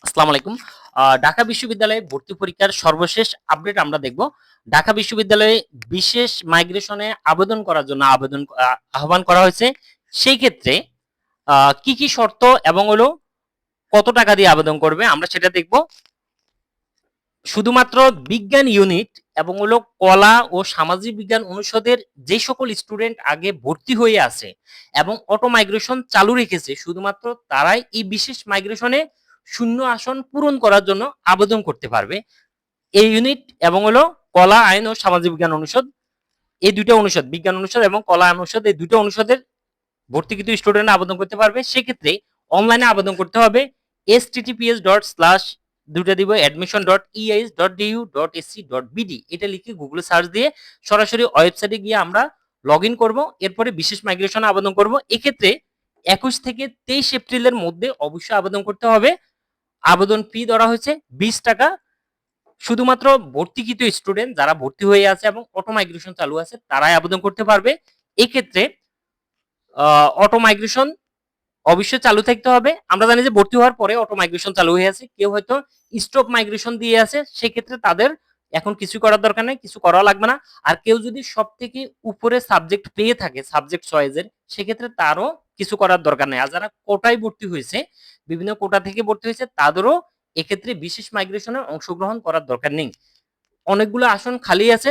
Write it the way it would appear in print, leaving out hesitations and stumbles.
আসসালামু আলাইকুম। ঢাকা বিশ্ববিদ্যালয়ে ভর্তি পরীক্ষার সর্বশেষ আপডেট আমরা দেখব। ঢাকা বিশ্ববিদ্যালয়ে বিশেষ মাইগ্রেশনে আবেদন করার জন্য আহ্বান করা হয়েছে। সেই ক্ষেত্রে কি, কি শর্ত এবং হলো কত টাকা দিয়ে আবেদন করবে আমরা সেটা দেখব। শুধুমাত্র বিজ্ঞান ইউনিট এবং হলো কলা ও সামাজিক বিজ্ঞান অনুষদের যে সকল স্টুডেন্ট আগে ভর্তি হয়ে আছে এবং অটো মাইগ্রেশন চালু রেখেছে শুধুমাত্র তারাই এই বিশেষ মাইগ্রেশনে শূন্য আসন পূরণ করার জন্য আবেদন করতে পারবে। এই ইউনিট এবং হলো কলা আইন ও সামাজিক বিজ্ঞান অনুষদ, এই দুইটা অনুষদ, বিজ্ঞান অনুষদ এবং কলা অনুষদ, এই দুটো অনুষদের ভর্তিকৃত স্টুডেন্ট আবেদন করতে পারবে। সেক্ষেত্রে অনলাইনে আবেদন করতে হবে https://admission.eis.du.ac.bd এটা লিখে গুগলে সার্চ দিয়ে সরাসরি ওয়েবসাইটে গিয়ে আমরা লগ ইন করবো। এরপরে বিশেষ মাইগ্রেশনে আবেদন করব। এক্ষেত্রে 21 থেকে 23 এপ্রিলের মধ্যে অবশ্যই আবেদন করতে হবে। আবেদন ফি ধরা হয়েছে 20 টাকা। শুধুমাত্র ভর্তিকৃত স্টুডেন্ট যারা ভর্তি হয়ে আছে এবং অটো মাইগ্রেশন চালু আছে তারাই আবেদন করতে পারবে। এক্ষেত্রে অটো মাইগ্রেশন অবশ্যই চালু থাকতে হবে। আমরা জানি যে ভর্তি হওয়ার পরে অটো মাইগ্রেশন চালু হয়ে আছে, কেউ হয়তো স্টপ মাইগ্রেশন দিয়ে আছে, সেক্ষেত্রে তাদের এখন কিছু করার দরকার নেই, কিছু করা লাগবে না। আর কেউ যদি সব থেকে উপরে সাবজেক্ট পেয়ে থাকে সাবজেক্ট চয়েসের, সেক্ষেত্রে তারও কিছু করার দরকার নেই। আর যারা কোটায় ভর্তি হয়েছে, বিভিন্ন কোটা থেকে ভর্তি হয়েছে, তাদেরও এক্ষেত্রে বিশেষ মাইগ্রেশনে অংশগ্রহণ করার দরকার নেই। অনেকগুলো আসন খালি আছে।